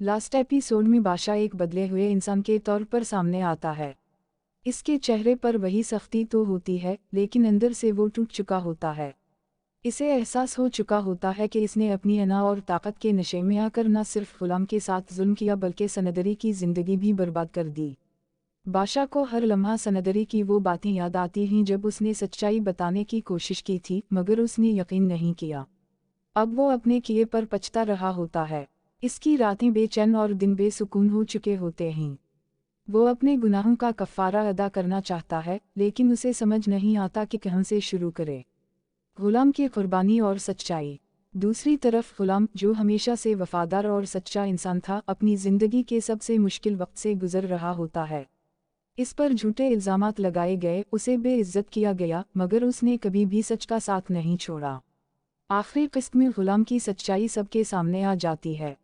Last episode में बादशाह एक बदले हुए इंसान के तौर पर सामने आता है। इसके चेहरे पर वही सख्ती तो होती है, लेकिन अंदर से वो टूट चुका होता है। इसे एहसास हो चुका होता है कि इसने अपनी अना और ताकत के नशे में आकर न सिर्फ गुलाम के साथ जुल्म किया बल्कि सनदरी की जिंदगी भी बर्बाद कर दी। बादशाह को हर लम्हा सनदरी की वो बातें याद आती हैं जब उसने सच्चाई बताने की कोशिश की थी, मगर उसने यकीन नहीं किया। अब वो अपने किए पर पछता रहा होता है। इसकी रातें बेचैन और दिन बेसुकून हो चुके होते हैं। वो अपने गुनाहों का कफ़ारा अदा करना चाहता है, लेकिन उसे समझ नहीं आता कि कहाँ से शुरू करे। गुलाम की कुर्बानी और सच्चाई। दूसरी तरफ गुलाम, जो हमेशा से वफादार और सच्चा इंसान था, अपनी ज़िंदगी के सबसे मुश्किल वक्त से गुजर रहा होता है। इस पर झूठे इल्ज़ामात लगाए गए, उसे बेइज्जत किया गया, मगर उसने कभी भी सच का साथ नहीं छोड़ा। आखिरी किस्त में गुलाम की सच्चाई सबके सामने आ जाती है।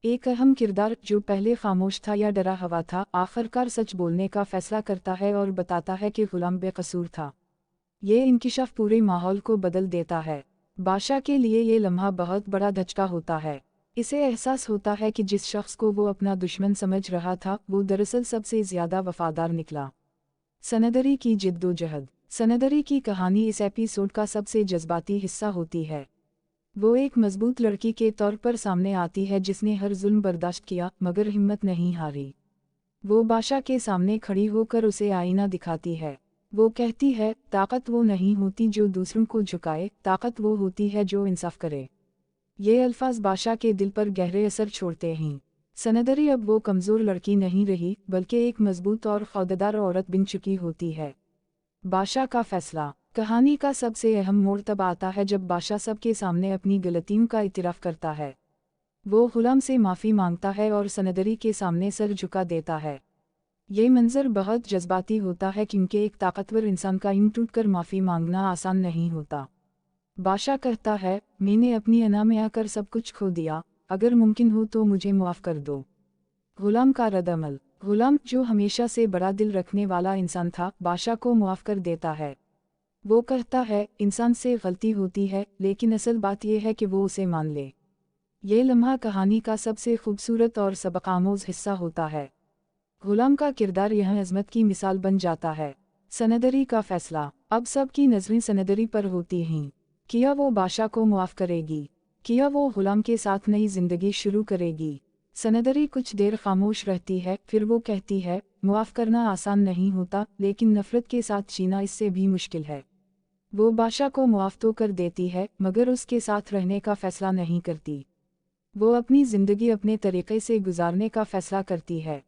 एक अहम किरदार, जो पहले खामोश था या डरा हुआ था, आखिरकार सच बोलने का फैसला करता है और बताता है कि गुलाम बेकसूर था। ये इंकिशाफ पूरे माहौल को बदल देता है। बादशाह के लिए ये लम्हा बहुत बड़ा धचका होता है। इसे एहसास होता है कि जिस शख्स को वो अपना दुश्मन समझ रहा था, वो दरअसल सबसे ज़्यादा वफादार निकला। सनदरी की जिद्दोजहद। सनदरी की कहानी इस एपिसोड का सबसे जज्बाती हिस्सा होती है। वो एक मजबूत लड़की के तौर पर सामने आती है जिसने हर जुल्म बर्दाश्त किया, मगर हिम्मत नहीं हारी। वो बादशाह के सामने खड़ी होकर उसे आईना दिखाती है। वो कहती है, ताकत वो नहीं होती जो दूसरों को झुकाए, ताकत वो होती है जो इंसाफ करे। ये अल्फाज बादशाह के दिल पर गहरे असर छोड़ते हैं। सनदरी अब वो कमज़ोर लड़की नहीं रही, बल्कि एक मजबूत और खौददार औरत बन चुकी होती है। बादशाह का फैसला। कहानी का सबसे अहम मोड़ तब आता है जब बादशाह सबके सामने अपनी गलतियों का इतिराफ़ करता है। वो गुलाम से माफ़ी मांगता है और सनदरी के सामने सर झुका देता है। ये मंजर बहुत जज्बाती होता है क्योंकि एक ताकतवर इंसान का यूं टूटकर माफ़ी मांगना आसान नहीं होता। बादशाह कहता है, मैंने अपनी अना में आकर सब कुछ खो दिया, अगर मुमकिन हो तो मुझे माफ़ कर दो। गुलाम का रद्द-अमल। गुलाम, जो हमेशा से बड़ा दिल रखने वाला इंसान था, बादशाह को माफ़ कर देता है। वो कहता है, इंसान से गलती होती है, लेकिन असल बात यह है कि वो उसे मान ले। ये लम्हा कहानी का सबसे खूबसूरत और सबक-आमोज़ हिस्सा होता है। गुलाम का किरदार यह अज़मत की मिसाल बन जाता है। सनदरी का फैसला। अब सबकी नज़रें सनदरी पर होती हैं। क्या वो बादशाह को माफ़ करेगी? क्या वो गुलाम के साथ नई ज़िंदगी शुरू करेगी? सनदरी कुछ देर खामोश रहती है, फिर वो कहती है, माफ़ करना आसान नहीं होता, लेकिन नफ़रत के साथ जीना इससे भी मुश्किल है। वो बादशाह को माफ़ तो कर देती है, मगर उसके साथ रहने का फ़ैसला नहीं करती। वो अपनी ज़िंदगी अपने तरीक़े से गुजारने का फ़ैसला करती है।